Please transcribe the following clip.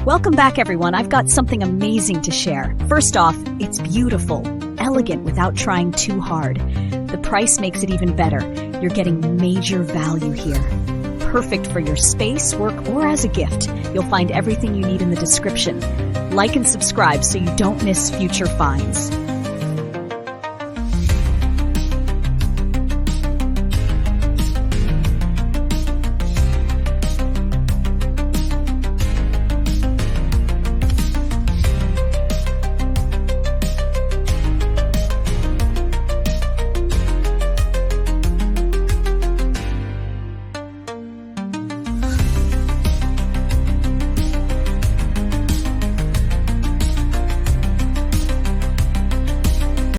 Welcome back, everyone. I've got something amazing to share. First off, it's beautiful, elegant without trying too hard. The price makes it even better. You're getting major value here. Perfect for your space, work, or as a gift. You'll find everything you need in the description. Like and subscribe so you don't miss future finds.